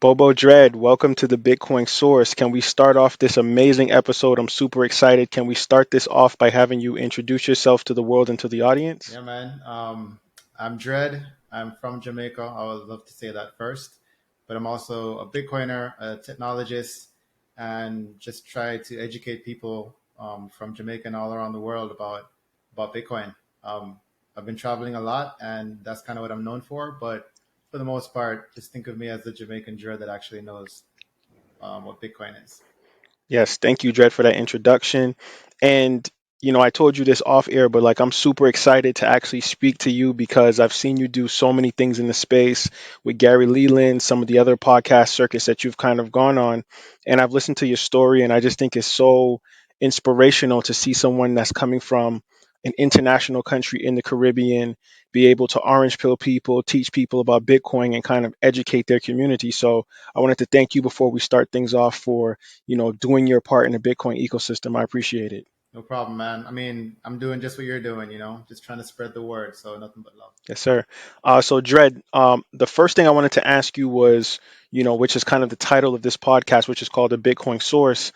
Bobo Dread, welcome to the Bitcoin Source. Can we start off this amazing episode? I'm super excited. Can we start this off by having you introduce yourself to the world and to the audience? Yeah, man. I'm Dread. I'm from Jamaica. I would love to say that first, but I'm also a Bitcoiner, a technologist, and just try to educate people from Jamaica and all around the world about Bitcoin. Um, I've been traveling a lot, and that's kind of what I'm known for. But for the most part, just think of me as the Jamaican Dread that actually knows what Bitcoin is. Yes, thank you, Dred, for that introduction. And, I told you this off air, but like I'm super excited to actually speak to you because I've seen you do so many things in the space with Gary Leland, some of the other podcast circuits that you've kind of gone on. And I've listened to your story, and I just think it's so inspirational to see someone that's coming from an international country in the Caribbean be able to orange pill people, teach people about Bitcoin, and kind of educate their community. So I wanted to thank you before we start things off for doing your part in the Bitcoin ecosystem. I appreciate it. No problem, man. I mean, I'm doing just what you're doing, just trying to spread the word. So nothing but love. Yes, sir. So, Dred, the first thing I wanted to ask you was, which is kind of the title of this podcast, which is called the Bitcoin Source.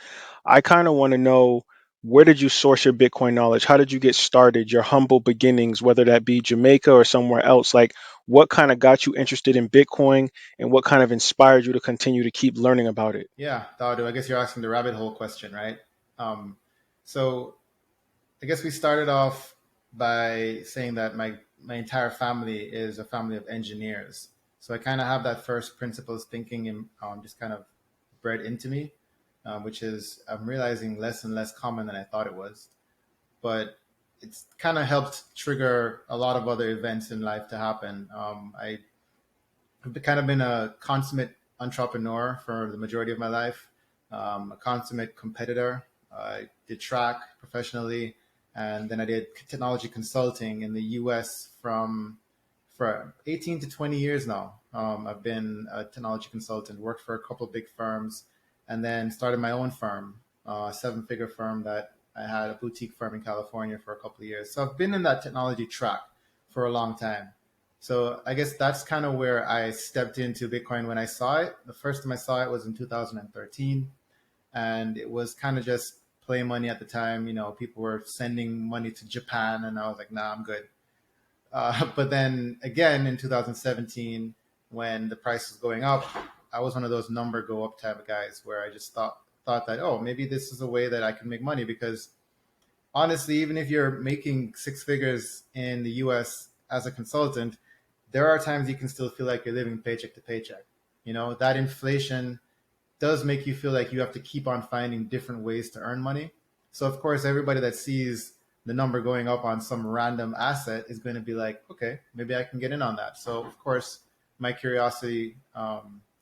I kind of want to know, where did you source your Bitcoin knowledge? How did you get started? Your humble beginnings, whether that be Jamaica or somewhere else. Like, what kind of got you interested in Bitcoin, and what kind of inspired you to continue to keep learning about it? Yeah, Dadu, I guess you're asking the rabbit hole question, right? Um, so I guess we started off by saying that my entire family is a family of engineers. So I kind of have that first principles thinking just kind of bred into me, which is I'm realizing less and less common than I thought it was. But it's kind of helped trigger a lot of other events in life to happen. I've kind of been a consummate entrepreneur for the majority of my life, a consummate competitor. I did track professionally, and then I did technology consulting in the US for 18 to 20 years now. I've been a technology consultant, worked for a couple of big firms, and then started my own firm, a seven-figure firm that I had a boutique firm in California for a couple of years. So I've been in that technology track for a long time. So I guess that's kind of where I stepped into Bitcoin when I saw it. The first time I saw it was in 2013, and it was kind of just play money at the time. People were sending money to Japan, and I was like, nah, I'm good. But then again in 2017, when the price was going up, I was one of those number go up type of guys where I just thought that, oh, maybe this is a way that I can make money, because honestly, even if you're making six figures in the US as a consultant, there are times you can still feel like you're living paycheck to paycheck. That inflation does make you feel like you have to keep on finding different ways to earn money. So, of course, everybody that sees the number going up on some random asset is going to be like, okay, maybe I can get in on that. So, of course, my curiosity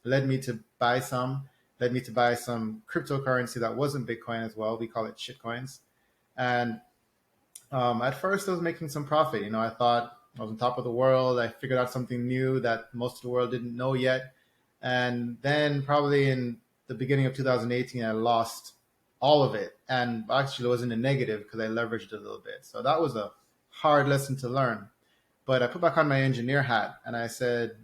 led me to buy some, led me to buy some cryptocurrency that wasn't Bitcoin as well. We call it shitcoins. And at first, I was making some profit. I thought I was on top of the world. I figured out something new that most of the world didn't know yet. And then, probably in the beginning of 2018, I lost all of it. And actually, it was in a negative because I leveraged it a little bit. So that was a hard lesson to learn. But I put back on my engineer hat and I said,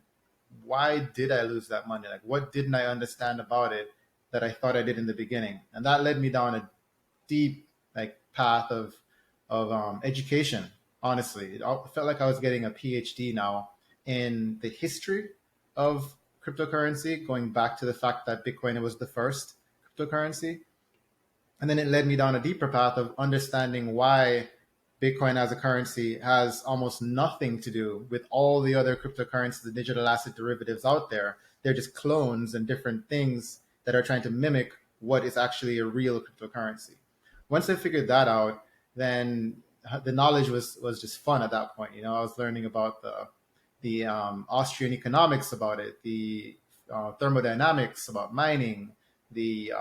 why did I lose that money? Like, what didn't I understand about it that I thought I did in the beginning? And that led me down a deep path of education. Honestly, it felt like I was getting a PhD now in the history of cryptocurrency, going back to the fact that Bitcoin was the first cryptocurrency, and then it led me down a deeper path of understanding why Bitcoin as a currency has almost nothing to do with all the other cryptocurrencies, the digital asset derivatives out there. They're just clones and different things that are trying to mimic what is actually a real cryptocurrency. Once I figured that out, then the knowledge was just fun at that point. I was learning about the Austrian economics about it, the thermodynamics about mining, the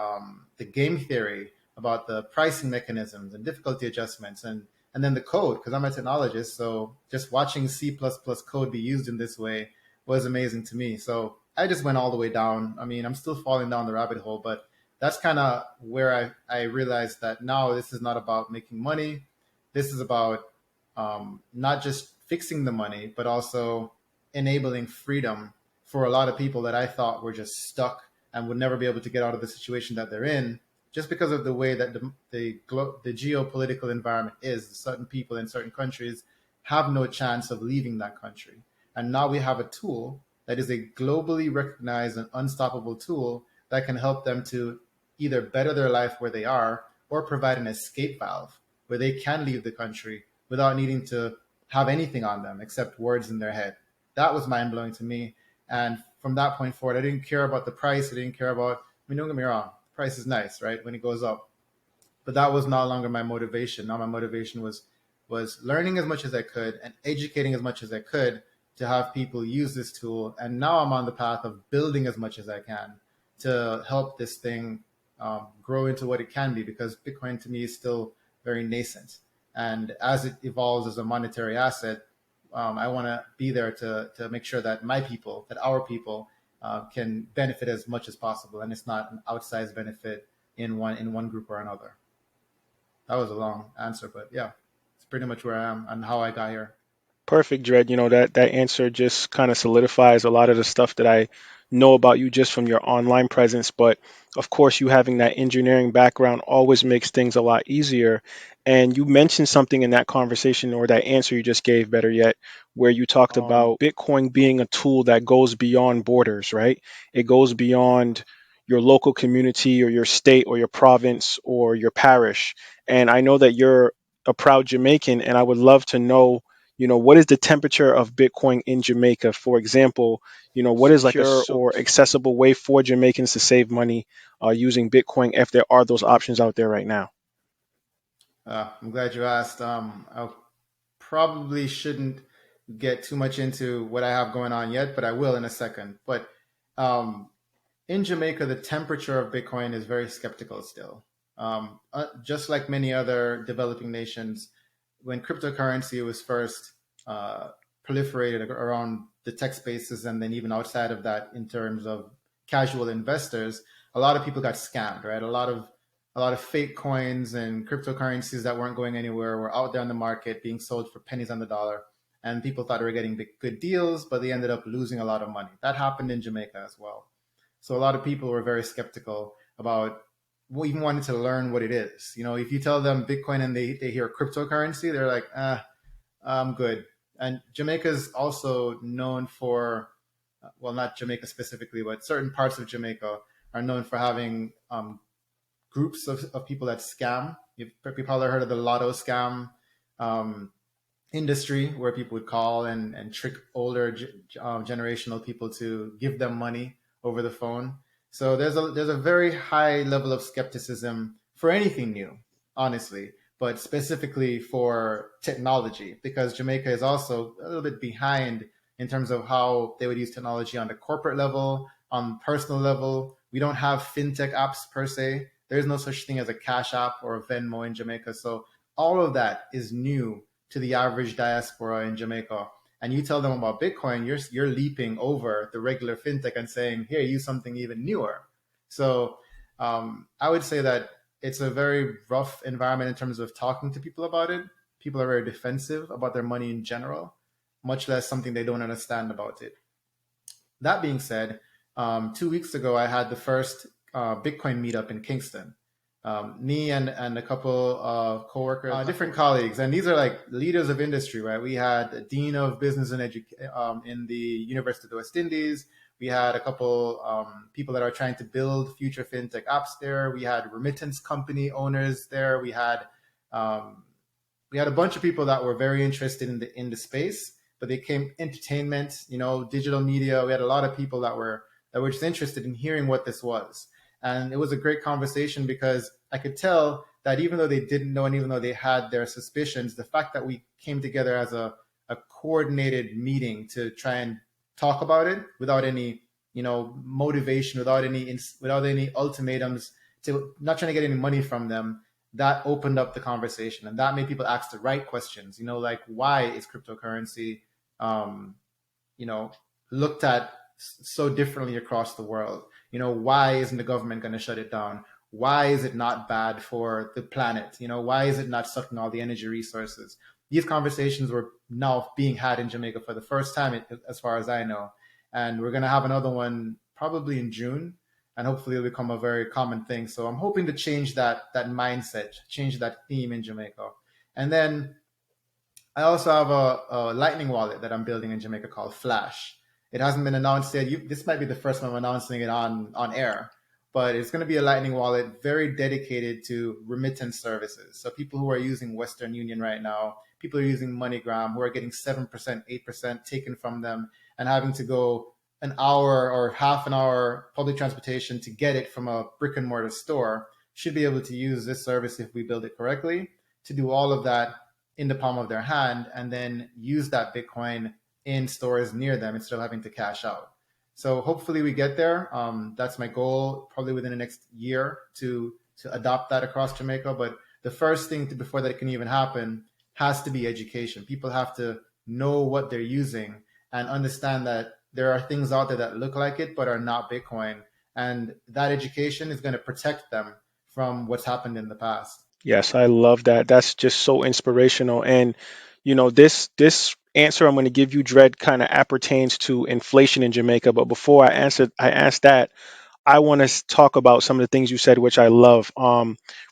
game theory about the pricing mechanisms and difficulty adjustments, and then the code, because I'm a technologist. So just watching C++ code be used in this way was amazing to me. So I just went all the way down. I mean, I'm still falling down the rabbit hole, but that's kind of where I realized that now this is not about making money. This is about not just fixing the money, but also enabling freedom for a lot of people that I thought were just stuck and would never be able to get out of the situation that they're in, just because of the way that the geopolitical environment is. Certain people in certain countries have no chance of leaving that country. And now we have a tool that is a globally recognized and unstoppable tool that can help them to either better their life where they are or provide an escape valve where they can leave the country without needing to have anything on them except words in their head. That was mind blowing to me. And from that point forward, I didn't care about the price. I didn't care about, I mean, don't get me wrong, the price is nice, right? When it goes up. But that was no longer my motivation. Now my motivation was learning as much as I could and educating as much as I could to have people use this tool. And now I'm on the path of building as much as I can to help this thing grow into what it can be, because Bitcoin to me is still very nascent. And as it evolves as a monetary asset, I want to be there to make sure that my people, that our people, can benefit as much as possible, and it's not an outsized benefit in one group or another. That was a long answer, but yeah, it's pretty much where I am and how I got here. Perfect, Dread. That answer just kind of solidifies a lot of the stuff that I know about you just from your online presence. But of course, you having that engineering background always makes things a lot easier. And you mentioned something in that conversation, or that answer you just gave, better yet, where you talked about Bitcoin being a tool that goes beyond borders, right? It goes beyond your local community or your state or your province or your parish. And I know that you're a proud Jamaican, and I would love to know, what is the temperature of Bitcoin in Jamaica? For example, what is like a Secure or secure, accessible way for Jamaicans to save money using Bitcoin if there are those options out there right now? I'm glad you asked. I probably shouldn't get too much into what I have going on yet, but I will in a second. But um, in Jamaica, the temperature of Bitcoin is very skeptical still. Just like many other developing nations, when cryptocurrency was first uh, proliferated around the tech spaces, and then even outside of that, in terms of casual investors, a lot of people got scammed. Right, a lot of fake coins and cryptocurrencies that weren't going anywhere were out there on the market being sold for pennies on the dollar, and people thought they were getting good deals, but they ended up losing a lot of money. That happened in Jamaica as well. So a lot of people were very skeptical about even wanting to learn what it is. If you tell them Bitcoin and they hear cryptocurrency, they're like, I'm good. And Jamaica is also known for, well, not Jamaica specifically, but certain parts of Jamaica are known for having groups of people that scam. You've probably heard of the lotto scam um, industry, where people would call and trick older generational people to give them money over the phone. So there's a very high level of skepticism for anything new, honestly, but specifically for technology, because Jamaica is also a little bit behind in terms of how they would use technology on the corporate level, on personal level. We don't have fintech apps per se. There's no such thing as a Cash App or a Venmo in Jamaica. So all of that is new to the average diaspora in Jamaica. And you tell them about Bitcoin, you're leaping over the regular fintech and saying, "Here, use something even newer." So I would say that it's a very rough environment in terms of talking to people about it. People are very defensive about their money in general, much less something they don't understand about it. That being said, 2 weeks ago, I had the first Bitcoin meetup in Kingston. Me and a couple of coworkers, different colleagues, and these are like leaders of industry, right? We had a dean of business and education in the University of the West Indies. We had a couple people that are trying to build future fintech apps there. We had remittance company owners there. We had a bunch of people that were very interested in the space, but they came entertainment, digital media. We had a lot of people that were just interested in hearing what this was. And it was a great conversation because I could tell that even though they didn't know, and even though they had their suspicions, the fact that we came together as a coordinated meeting to try and talk about it without any, motivation, without any ultimatums, to not trying to get any money from them, that opened up the conversation, and that made people ask the right questions. Like, why is cryptocurrency, um, you know, looked at so differently across the world? Why isn't the government going to shut it down? Why is it not bad for the planet? Why is it not sucking all the energy resources? These conversations were now being had in Jamaica for the first time, as far as I know. and we're going to have another one probably in June, and hopefully it'll become a very common thing. So I'm hoping to change that mindset, change that theme in Jamaica. And then I also have a Lightning wallet that I'm building in Jamaica called Flash. It hasn't been announced yet. This might be the first time I'm announcing it on air, but it's going to be a Lightning wallet very dedicated to remittance services. So people who are using Western Union right now, people who are using MoneyGram, who are getting 7%, 8% taken from them and having to go an hour or half an hour public transportation to get it from a brick and mortar store, should be able to use this service if we build it correctly to do all of that in the palm of their hand and then use that Bitcoin in stores near them instead of having to cash out. So hopefully we get there. That's my goal, probably within the next year to adopt that across Jamaica. But the first thing before that can even happen has to be education. People have to know what they're using and understand that there are things out there that look like it but are not Bitcoin. And that education is going to protect them from what's happened in the past. Yes, I love that. That's just so inspirational. And this answer I'm going to give you, Dread, kind of appertains to inflation in Jamaica. But before I asked that, I want to talk about some of the things you said, which I love.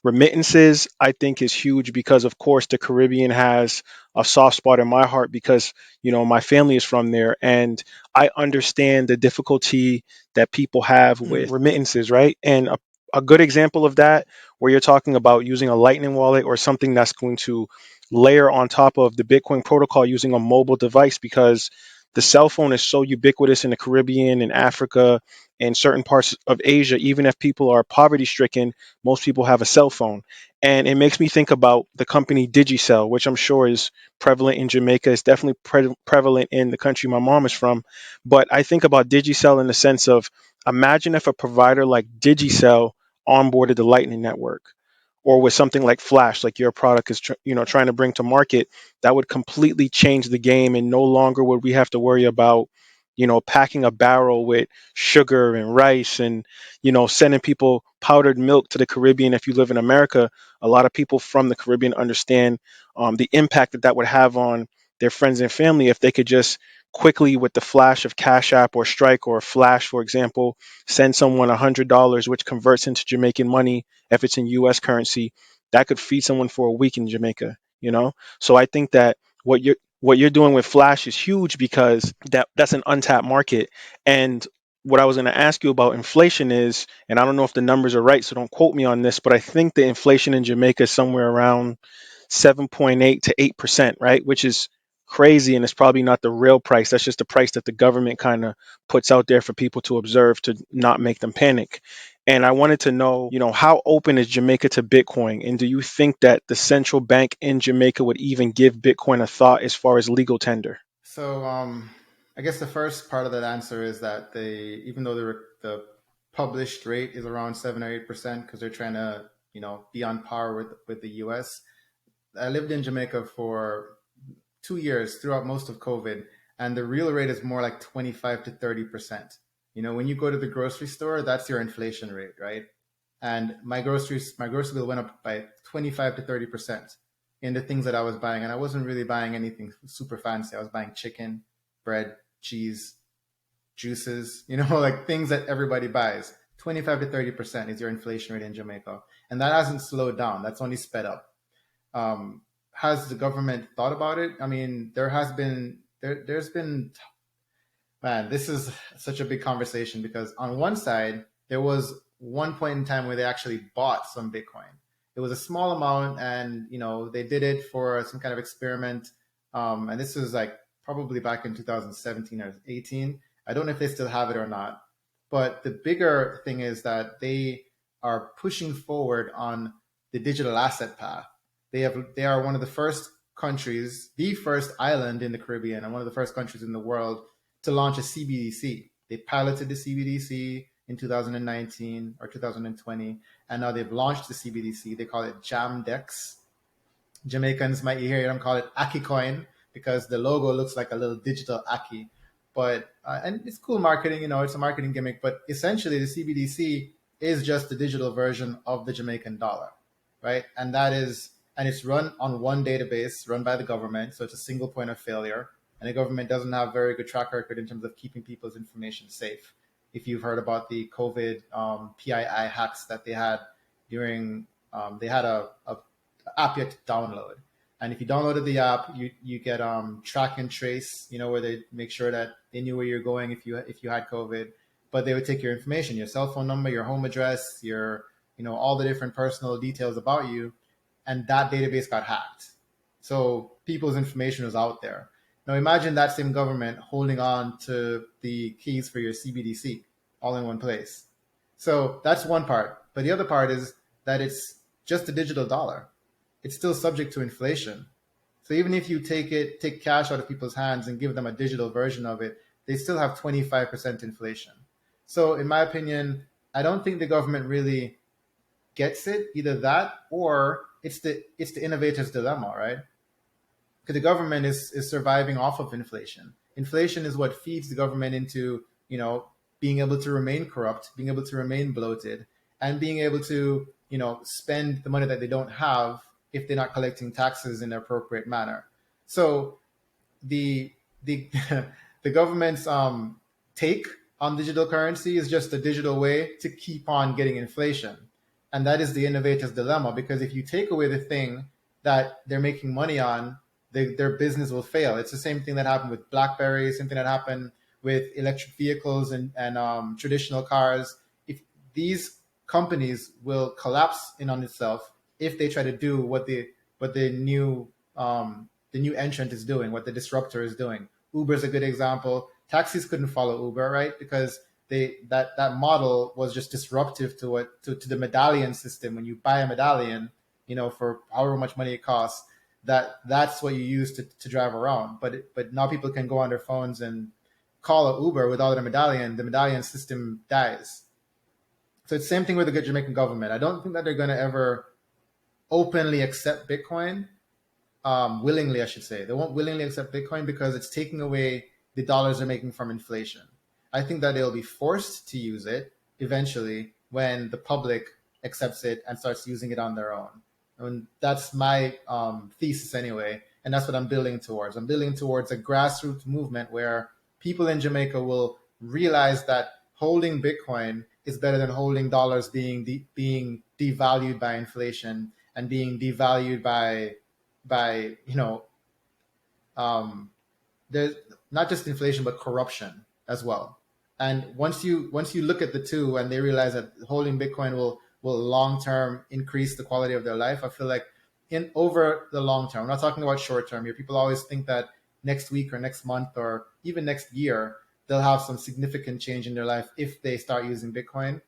Remittances, I think, is huge because, of course, the Caribbean has a soft spot in my heart because, my family is from there. And I understand the difficulty that people have with remittances, right? And a good example of that, where you're talking about using a Lightning wallet or something that's going to layer on top of the Bitcoin protocol using a mobile device because the cell phone is so ubiquitous in the Caribbean and Africa in certain parts of Asia, even if people are poverty stricken, most people have a cell phone. And it makes me think about the company Digicel, which I'm sure is prevalent in Jamaica. It's definitely prevalent in the country my mom is from. But I think about Digicel in the sense of imagine if a provider like Digicel onboarded the Lightning Network. Or with something like Flash, like your product is, trying to bring to market, that would completely change the game, and no longer would we have to worry about, packing a barrel with sugar and rice and sending people powdered milk to the Caribbean. If you live in America, a lot of people from the Caribbean understand the impact that that would have on their friends and family if they could just quickly, with the flash of Cash App or Strike or Flash, for example, send someone $100, which converts into Jamaican money if it's in U.S. currency. That could feed someone for a week in Jamaica. So I think that what you're doing with Flash is huge because that's an untapped market. And what I was going to ask you about inflation is, and I don't know if the numbers are right, so don't quote me on this, but I think the inflation in Jamaica is somewhere around 7.8 to 8%, right? Which is crazy, and it's probably not the real price. That's just the price that the government kind of puts out there for people to observe to not make them panic. And I wanted to know, how open is Jamaica to Bitcoin? And do you think that the central bank in Jamaica would even give Bitcoin a thought as far as legal tender? So I guess the first part of that answer is that even though the published rate is around 7 or 8% because they're trying to be on par with the U.S. I lived in Jamaica for 2 years throughout most of COVID, and the real rate is more like 25 to 30%. When you go to the grocery store, that's your inflation rate, right? And my grocery bill went up by 25 to 30% in the things that I was buying, and I wasn't really buying anything super fancy. I was buying chicken, bread, cheese, juices, like things that everybody buys. 25 to 30% is your inflation rate in Jamaica, and that hasn't slowed down. That's only sped up. Has the government thought about it? I mean, there's been, man, this is such a big conversation because on one side there was one point in time where they actually bought some Bitcoin. It was a small amount, and they did it for some kind of experiment. And this was like probably back in 2017 or 18. I don't know if they still have it or not. But the bigger thing is that they are pushing forward on the digital asset path. They are one of the first countries, the first island in the Caribbean, and one of the first countries in the world to launch a CBDC. They piloted the CBDC in 2019 or 2020, and now they've launched the CBDC. They call it Jamdex. Jamaicans might hear them call it Aki coin because the logo looks like a little digital Aki. But and it's cool marketing, it's a marketing gimmick. But essentially, the CBDC is just the digital version of the Jamaican dollar, right? And it's run on one database run by the government, so it's a single point of failure. and the government doesn't have very good track record in terms of keeping people's information safe. If you've heard about the COVID PII hacks that they had during, they had a app you had to download, and if you downloaded the app, you get track and trace, where they make sure that they knew where you're going if you had COVID, but they would take your information, your cell phone number, your home address, your all the different personal details about you, and that database got hacked. So people's information was out there. Now imagine that same government holding on to the keys for your CBDC all in one place. So that's one part. But the other part is that it's just a digital dollar. It's still subject to inflation. So even if you take cash out of people's hands and give them a digital version of it, they still have 25% inflation. So in my opinion, I don't think the government really gets it, either that or it's the innovator's dilemma, right? Because the government is surviving off of inflation. Inflation is what feeds the government into, being able to remain corrupt, being able to remain bloated, and being able to, spend the money that they don't have if they're not collecting taxes in an appropriate manner. So the the government's take on digital currency is just a digital way to keep on getting inflation, and that is the innovator's dilemma. Because if you take away the thing that they're making money on, their business will fail. It's the same thing that happened with BlackBerry, same thing that happened with electric vehicles and traditional cars. If these companies will collapse in on itself if they try to do what the new entrant is doing, what the disruptor is doing. Uber is a good example. Taxis couldn't follow Uber, right? Because that model was just disruptive to the medallion system. When you buy a medallion, for however much money it costs, that's what you use to drive around. But now people can go on their phones and call a Uber without a medallion. The medallion system dies. So it's the same thing with the good Jamaican government. I don't think that they're going to ever openly accept Bitcoin, willingly, I should say. They won't willingly accept Bitcoin because it's taking away the dollars they're making from inflation. I think that they'll be forced to use it eventually when the public accepts it and starts using it on their own. And that's my thesis anyway. And that's what I'm building towards. I'm building towards a grassroots movement where people in Jamaica will realize that holding Bitcoin is better than holding dollars being devalued by inflation and being devalued by there's not just inflation but corruption as well. And once you look at the two and they realize that holding Bitcoin will long term increase the quality of their life, I feel like in over the long term, I'm not talking about short term here. People always think that next week or next month or even next year they'll have some significant change in their life if they start using Bitcoin.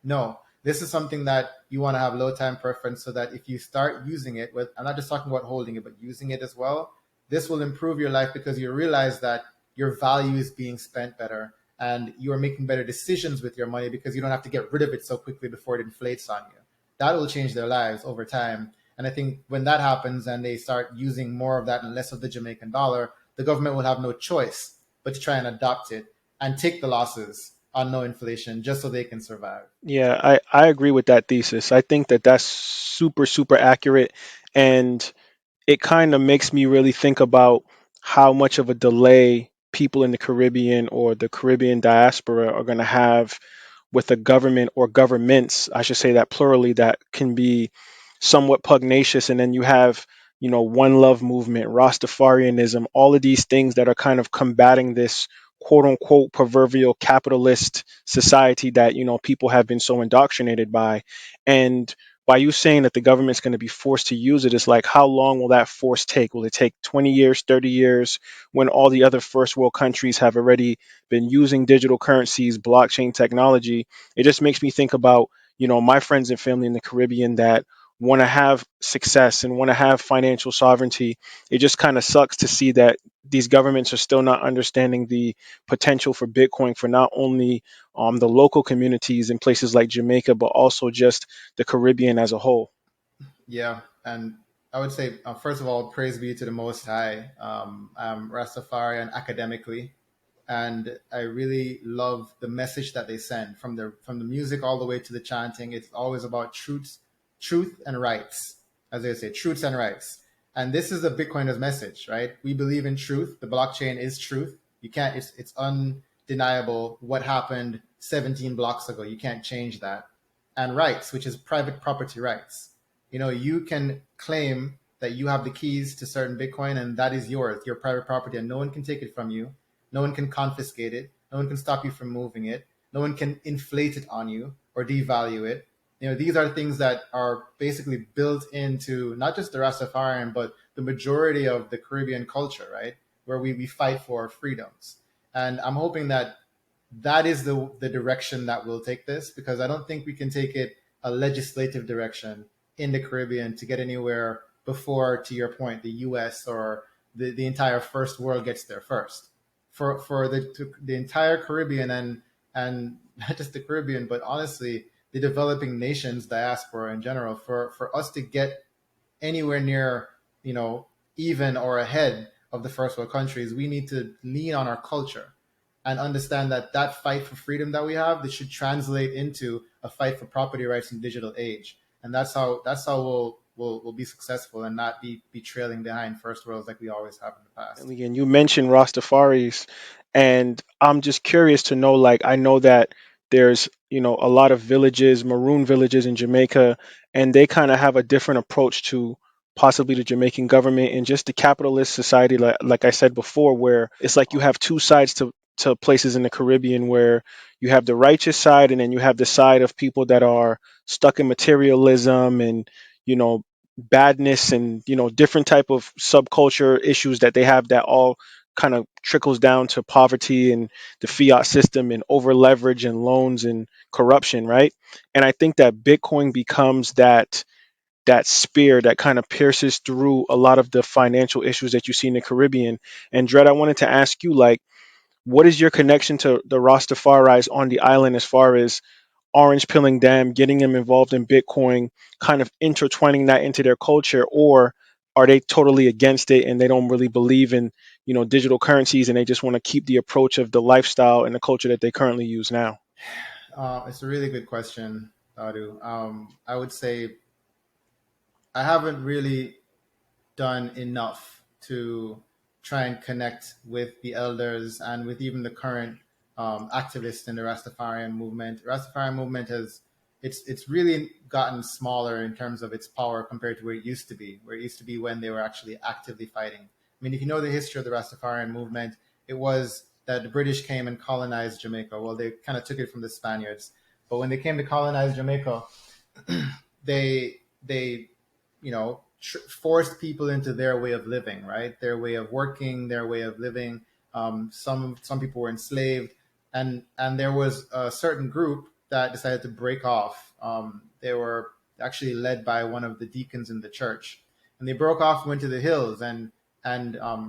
No, this is something that you want to have low time preference so that if you start using it with, I'm not just talking about holding it, but using it as well, this will improve your life because you realize that your value is being spent better and you are making better decisions with your money because you don't have to get rid of it so quickly before it inflates on you. That will change their lives over time. And I think when that happens and they start using more of that and less of the Jamaican dollar, the government will have no choice but to try and adopt it and take the losses on no inflation just so they can survive. Yeah, I agree with that thesis. I think that that's super, super accurate. And it kind of makes me really think about how much of a delay people in the Caribbean or the Caribbean diaspora are going to have with a government or governments, I should say that plurally, that can be somewhat pugnacious. And then you have, One Love movement, Rastafarianism, all of these things that are kind of combating this quote unquote proverbial capitalist society that, people have been so indoctrinated by. And by you saying that the government's going to be forced to use it, it's like, how long will that force take? Will it take 20 years, 30 years, when all the other first world countries have already been using digital currencies, blockchain technology? It just makes me think about, my friends and family in the Caribbean that want to have success and want to have financial sovereignty. It just kind of sucks to see that these governments are still not understanding the potential for Bitcoin for not only the local communities in places like Jamaica, but also just the Caribbean as a whole. Yeah, and I would say, first of all, praise be to the Most High. I'm Rastafarian academically, and I really love the message that they send from the music all the way to the chanting. It's always about truth and rights, as they say, truths and rights. And this is the Bitcoiner's message, right? We believe in truth. The blockchain is truth. You can't, it's undeniable what happened 17 blocks ago. You can't change that. And rights, which is private property rights. You know, you can claim that you have the keys to certain Bitcoin and that is yours, your private property, and no one can take it from you. No one can confiscate it. No one can stop you from moving it. No one can inflate it on you or devalue it. You know, these are things that are basically built into not just the Rastafarian, but the majority of the Caribbean culture, right? Where we fight for freedoms. And I'm hoping that that is the direction that we'll take this, because I don't think we can take it a legislative direction in the Caribbean to get anywhere before, to your point, the US or the entire first world gets there first. For the entire Caribbean, and not just the Caribbean, but honestly, the developing nations, diaspora in general, for us to get anywhere near, you know, even or ahead of the first world countries, we need to lean on our culture and understand that that fight for freedom that we have, this should translate into a fight for property rights in digital age. And that's how we'll be successful and not be trailing behind first worlds like we always have in the And past. again, you mentioned Rastafaris, and I'm just curious to know. Like, I know that there's a lot of villages, maroon villages in Jamaica, and they kind of have a different approach to possibly the Jamaican government and just the capitalist society. Like I said before, where it's like you have two sides to places in the Caribbean, where you have the righteous side, and then you have the side of people that are stuck in materialism and you know badness and different type of subculture issues that they have, that all kind of trickles down to poverty and the fiat system and over leverage and loans and corruption, right? And I think that Bitcoin becomes that spear that kind of pierces through a lot of the financial issues that you see in the Caribbean. And Dread, I wanted to ask you, like, what is your connection to the Rastafaris on the island, as far as orange pilling them, getting them involved in Bitcoin, kind of intertwining that into their culture? Or are they totally against it and they don't really believe in, digital currencies, and they just want to keep the approach of the lifestyle and the culture that they currently use now? It's a really good question, Adu. I would say I haven't really done enough to try and connect with the elders and with even the current activists in the Rastafarian movement. Rastafarian movement has it's really gotten smaller in terms of its power compared to where it used to be. Where it used to be when they were actually actively fighting. I mean, if you know the history of the Rastafarian movement, it was that the British came and colonized Jamaica. Well, they kind of took it from the Spaniards, but when they came to colonize Jamaica, they forced people into their way of living, right? Their way of working, their way of living. Some people were enslaved, and there was a certain group that decided to break off. They were actually led by one of the deacons in the church, and they broke off, went to the hills, and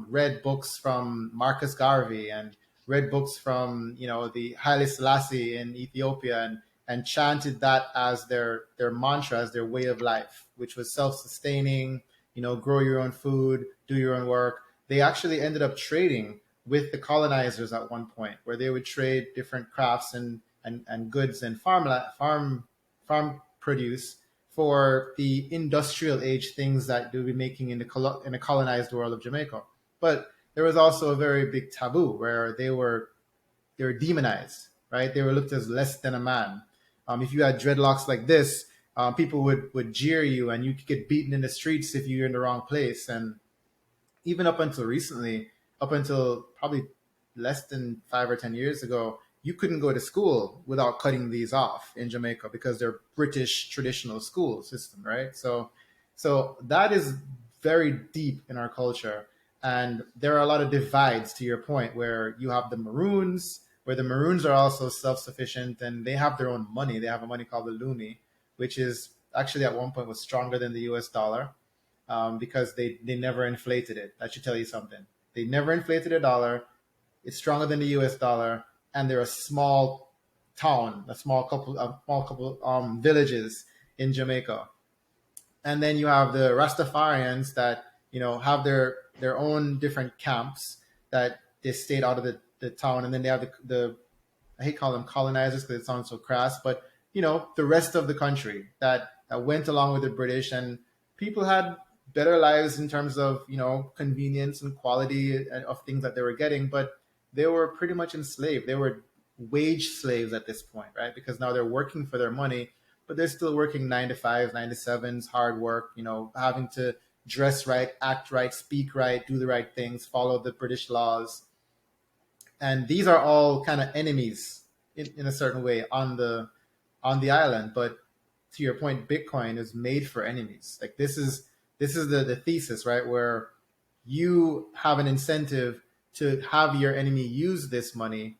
read books from Marcus Garvey and read books from the Haile Selassie in Ethiopia, and chanted that as their mantra, as their way of life, which was self-sustaining, grow your own food, do your own work. They actually ended up trading with the colonizers at one point, where they would trade different crafts and goods and farm produce for the industrial age things that they'll be making in the colonized world of Jamaica. But there was also a very big taboo where they were demonized, right? They were looked as less than a man. If you had dreadlocks like this, people would jeer you, and you could get beaten in the streets if you're in the wrong place. And even up until recently, up until probably less than 5 or 10 years ago, you couldn't go to school without cutting these off in Jamaica because they're British traditional school system, right? So that is very deep in our culture. And there are a lot of divides, to your point, where you have the Maroons, where the Maroons are also self-sufficient and they have their own money. They have a money called the Lumi, which is actually at one point was stronger than the US dollar, because they never inflated it. That should tell you something. They never inflated a dollar. It's stronger than the US dollar, and they're a small town, a small couple villages in Jamaica. And then you have the Rastafarians that have their own different camps that they stayed out of the town, and then they have the I hate calling them colonizers because it sounds so crass, but the rest of the country that went along with the British, and people had better lives in terms of convenience and quality of things that they were getting, but they were pretty much enslaved. They were wage slaves at this point, right? Because now they're working for their money, but they're still working 9 to 5, 9 to 7s, hard work, having to dress right, act right, speak right, do the right things, follow the British laws. And these are all kind of enemies in a certain way on the island. But to your point, Bitcoin is made for enemies. Like this is the thesis, right? Where you have an incentive to have your enemy use this money,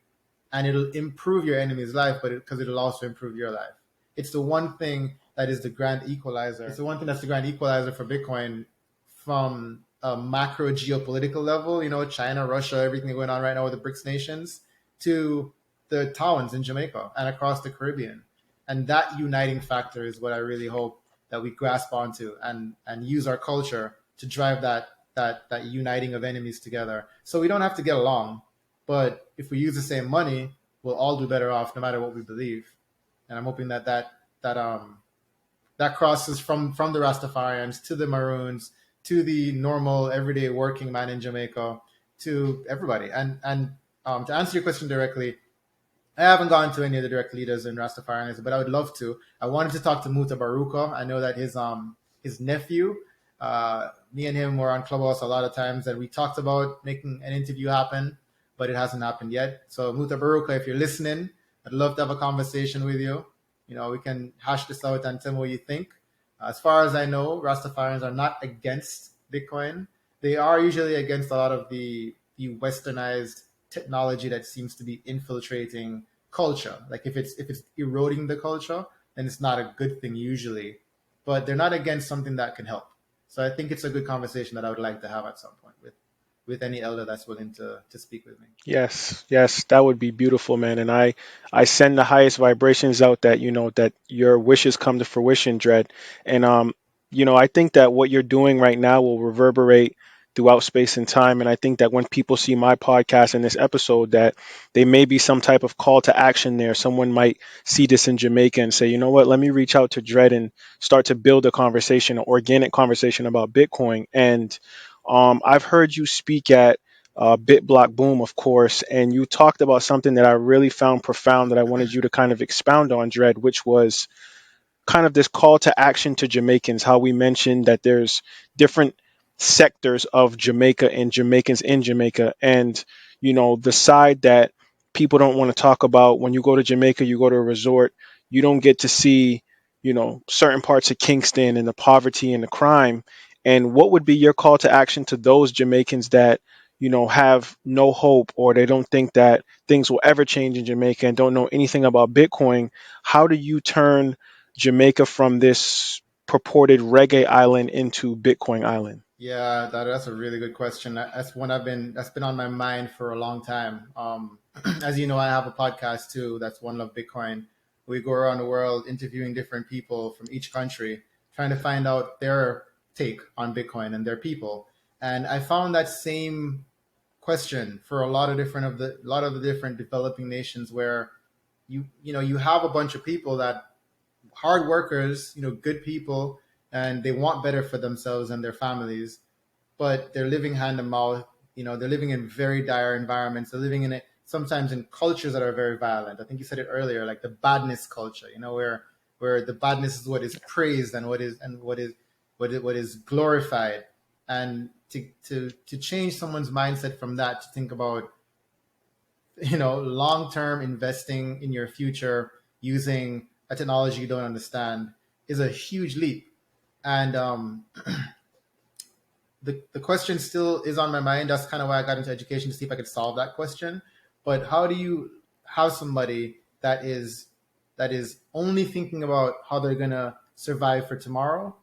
and it'll improve your enemy's life, but because it'll also improve your life. It's the one thing that is the grand equalizer. It's the one thing that's the grand equalizer for Bitcoin from a macro geopolitical level, China, Russia, everything going on right now with the BRICS nations, to the towns in Jamaica and across the Caribbean. And that uniting factor is what I really hope that we grasp onto and use our culture to drive that uniting of enemies together. So we don't have to get along, but if we use the same money, we'll all do better off no matter what we believe. And I'm hoping that crosses from the Rastafarians to the Maroons to the normal everyday working man in Jamaica to everybody. And to answer your question directly, I haven't gone to any of the direct leaders in Rastafarianism, but I would love to. I wanted to talk to Muta Baruka. I know that his nephew, me and him were on Clubhouse a lot of times, and we talked about making an interview happen, but it hasn't happened yet. So Muta Baruka, if you're listening, I'd love to have a conversation with you. We can hash this out and tell me what you think. As far as I know, Rastafarians are not against Bitcoin. They are usually against a lot of the westernized technology that seems to be infiltrating culture. Like if it's eroding the culture, then it's not a good thing usually. But they're not against something that can help. So I think it's a good conversation that I would like to have at some point with any elder that's willing to speak with me. Yes, yes, that would be beautiful, man. And I send the highest vibrations out that that your wishes come to fruition, Dread. And I think that what you're doing right now will reverberate throughout space and time. And I think that when people see my podcast and this episode, that they may be some type of call to action there. Someone might see this in Jamaica and say, you know what, let me reach out to Dread and start to build a conversation, an organic conversation about Bitcoin. And I've heard you speak at Bit Block Boom, of course, and you talked about something that I really found profound that I wanted you to kind of expound on, Dread, which was kind of this call to action to Jamaicans, how we mentioned that there's different sectors of Jamaica and Jamaicans in Jamaica. And, the side that people don't want to talk about when you go to Jamaica, you go to a resort, you don't get to see, certain parts of Kingston and the poverty and the crime. And what would be your call to action to those Jamaicans that, have no hope or they don't think that things will ever change in Jamaica and don't know anything about Bitcoin? How do you turn Jamaica from this purported reggae island into Bitcoin island? Yeah, that's a really good question. That's one that's been on my mind for a long time. As you know, I have a podcast too. That's One Love Bitcoin. We go around the world interviewing different people from each country, trying to find out their take on Bitcoin and their people. And I found that same question for a lot of the different developing nations where you have a bunch of people that hard workers, good people, and they want better for themselves and their families, but they're living hand to mouth. They're living in very dire environments. They're living in it sometimes in cultures that are very violent. I think you said it earlier, like the badness culture. Where the badness is what is praised and what is glorified, and to change someone's mindset from that to think about long term investing in your future using a technology you don't understand is a huge leap. And the question still is on my mind. That's kind of why I got into education, to see if I could solve that question. But how do you have somebody that is only thinking about how they're gonna survive for tomorrow,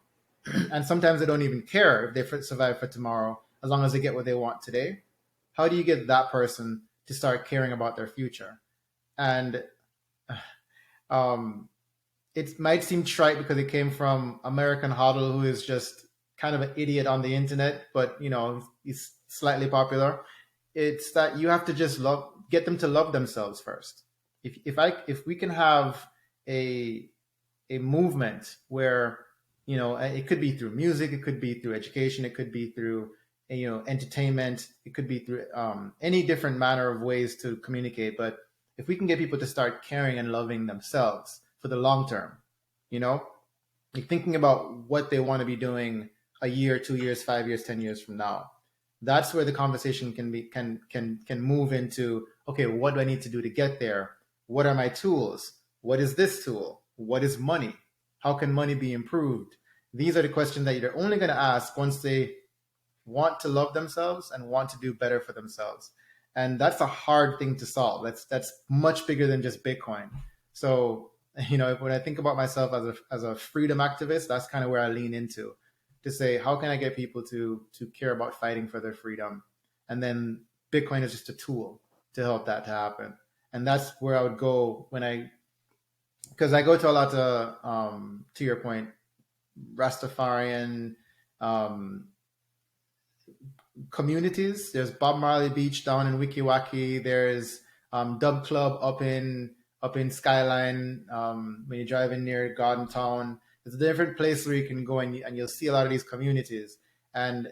and sometimes they don't even care if they survive for tomorrow as long as they get what they want today? How do you get that person to start caring about their future? And um, it might seem trite because it came from American Hodl, who is just kind of an idiot on the internet, but he's slightly popular. It's that you have to just get them to love themselves first. If we can have a movement where It could be through music, it could be through education, it could be through entertainment, it could be through any different manner of ways to communicate. But if we can get people to start caring and loving themselves for the long term, you know like thinking about what they want to be doing a year, 2 years, 5 years, 10 years from now, that's where the conversation can move into, okay, what do I need to do to get there? What are my tools? What is this tool? What is money? How can money be improved? These are the questions that you're only going to ask once they want to love themselves and want to do better for themselves. And that's a hard thing to solve. That's much bigger than just Bitcoin. So, when I think about myself as a freedom activist, that's kind of where I lean into, to say, how can I get people to care about fighting for their freedom? And then Bitcoin is just a tool to help that to happen. And that's where I would go because I go to a lot of, to your point, Rastafarian um, communities. There's Bob Marley Beach down in Wikiwaki. There's Dub Club up in Skyline. When you're driving near Garden Town, there's a different place where you can go, and you'll see a lot of these communities. And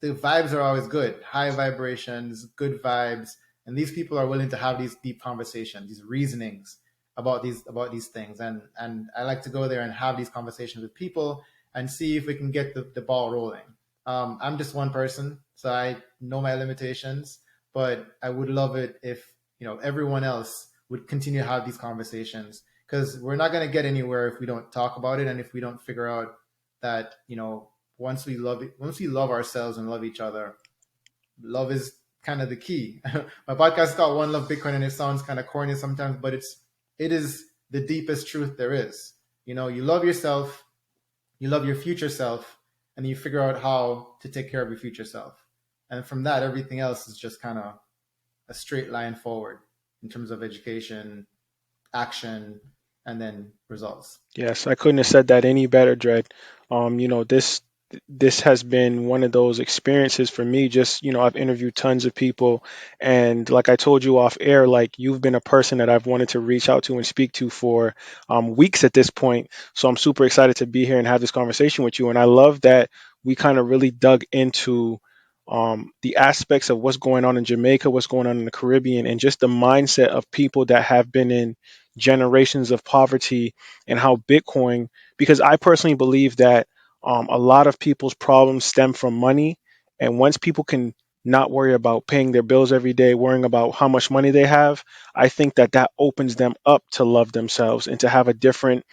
the vibes are always good, high vibrations, good vibes, and these people are willing to have these deep conversations, these reasonings about these things. And I like to go there and have these conversations with people and see if we can get the ball rolling. I'm just one person, so I know my limitations, but I would love it if everyone else would continue to have these conversations, because we're not going to get anywhere if we don't talk about it, and if we don't figure out that once we love ourselves and love each other, love is kind of the key. My podcast is called One Love Bitcoin, and it sounds kind of corny sometimes, but it is the deepest truth there is. You love yourself, you love your future self, and you figure out how to take care of your future self. And from that, everything else is just kind of a straight line forward in terms of education, action, and then results. Yes, I couldn't have said that any better, Dred. This has been one of those experiences for me. Just, I've interviewed tons of people, and like I told you off air, like you've been a person that I've wanted to reach out to and speak to for weeks at this point. So I'm super excited to be here and have this conversation with you. And I love that we kind of really dug into the aspects of what's going on in Jamaica, what's going on in the Caribbean, and just the mindset of people that have been in generations of poverty, and how Bitcoin, because I personally believe that a lot of people's problems stem from money. And once people can not worry about paying their bills every day, worrying about how much money they have, I think that that opens them up to love themselves and to have a different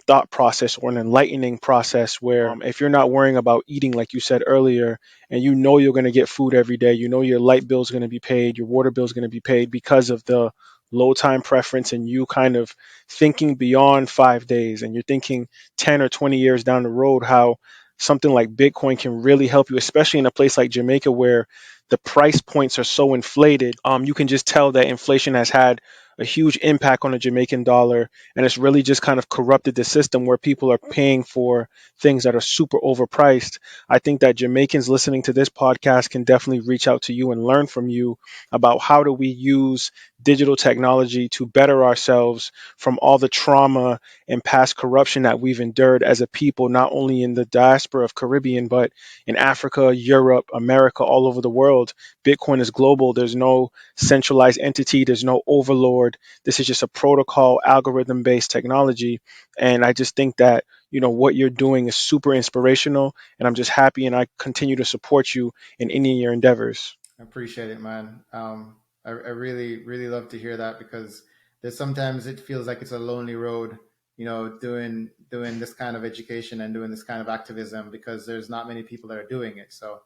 thought process, or an enlightening process where if you're not worrying about eating, like you said earlier, and you know you're going to get food every day, you know your light bill is going to be paid, your water bill is going to be paid because of the low time preference, and you kind of thinking beyond 5 days, and you're thinking 10 or 20 years down the road, how something like Bitcoin can really help you, especially in a place like Jamaica where the price points are so inflated. You can just tell that inflation has had a huge impact on the Jamaican dollar, and it's really just kind of corrupted the system where people are paying for things that are super overpriced. I think that Jamaicans listening to this podcast can definitely reach out to you and learn from you about how do we use digital technology to better ourselves from all the trauma and past corruption that we've endured as a people, not only in the diaspora of Caribbean, but in Africa, Europe, America, all over the world. Bitcoin is global. There's no centralized entity. There's no overlord. This is just a protocol, algorithm based technology. And I just think that, what you're doing is super inspirational. And I'm just happy, and I continue to support you in any of your endeavors. I appreciate it, man. I really, really love to hear that, because there's sometimes it feels like it's a lonely road, doing this kind of education and doing this kind of activism, because there's not many people that are doing it. So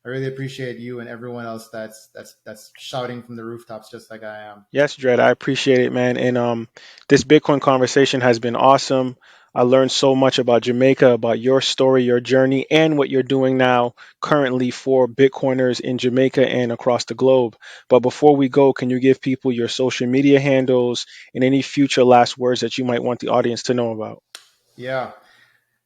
I really appreciate you and everyone else that's shouting from the rooftops just like I am. Yes, Dred, I appreciate it, man. And this Bitcoin conversation has been awesome. I learned so much about Jamaica, about your story, your journey, and what you're doing now currently for Bitcoiners in Jamaica and across the globe. But before we go, can you give people your social media handles and any future last words that you might want the audience to know about? Yeah.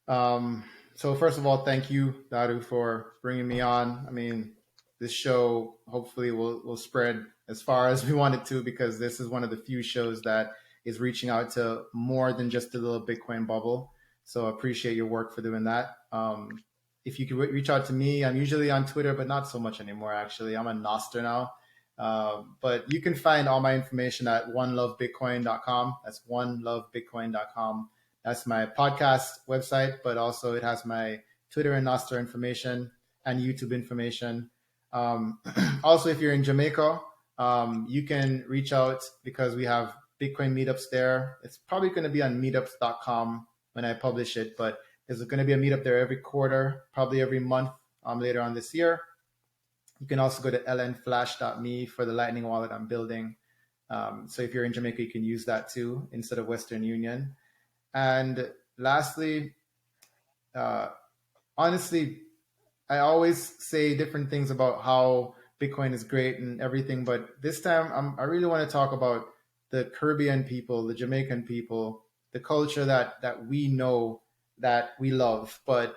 Um, so first of all, thank you, Dadu, for bringing me on. I mean, this show hopefully will spread as far as we want it to, because this is one of the few shows that is reaching out to more than just the little Bitcoin bubble. So I appreciate your work for doing that. If you could reach out to me, I'm usually on Twitter, but not so much anymore. Actually, I'm a Noster now. But you can find all my information at onelovebitcoin.com. That's onelovebitcoin.com. That's my podcast website, but also it has my Twitter and Noster information and YouTube information. Also, if you're in Jamaica, you can reach out because we have Bitcoin meetups there. It's probably going to be on meetups.com when I publish it, but there's going to be a meetup there every quarter, probably every month later on this year. You can also go to lnflash.me for the Lightning wallet I'm building. So if you're in Jamaica, you can use that too instead of Western Union. And lastly, uh, honestly, I always say different things about how Bitcoin is great and everything, but this time I really want to talk about the Caribbean people, the Jamaican people, the culture that we know, that we love, but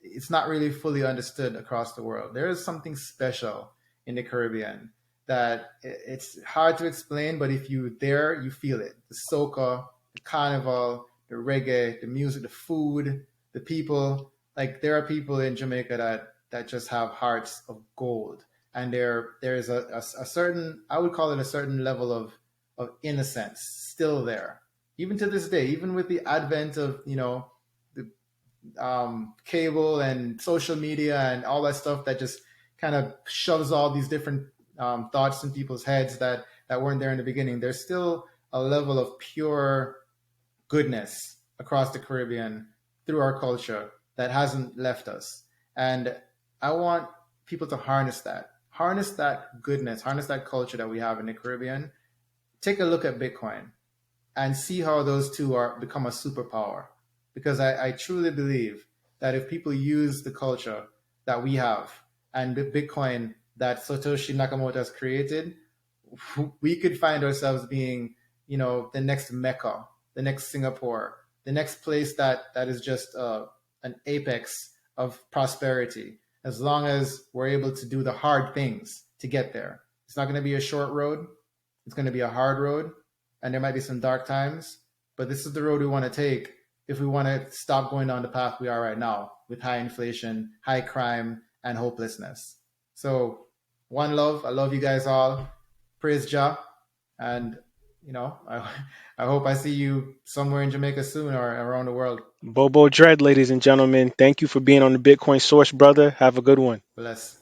it's not really fully understood across the world. There is something special in the Caribbean that it's hard to explain, but if you're there, you feel it. The soca, the carnival, the reggae, the music, the food, the people. Like there are people in Jamaica that just have hearts of gold, and there is a certain, I would call it a certain level of innocence still there, even to this day, even with the advent of the cable and social media and all that stuff that just kind of shoves all these different thoughts in people's heads that weren't there in the beginning. There's still a level of pure goodness across the Caribbean through our culture that hasn't left us. And I want people to harness that goodness, harness that culture that we have in the Caribbean. Take a look at Bitcoin and see how those two are become a superpower. Because I truly believe that if people use the culture that we have and the Bitcoin that Satoshi Nakamoto has created, we could find ourselves being, the next Mecca, the next Singapore, the next place that is just an apex of prosperity, as long as we're able to do the hard things to get there. It's not going to be a short road. It's going to be a hard road, and there might be some dark times, but this is the road we want to take if we want to stop going down the path we are right now with high inflation, high crime, and hopelessness. So, one love. I love you guys all. Praise Jah. And, I, I hope I see you somewhere in Jamaica soon or around the world. Bobo Dread, ladies and gentlemen, thank you for being on the Bitcoin Source, brother. Have a good one. Bless.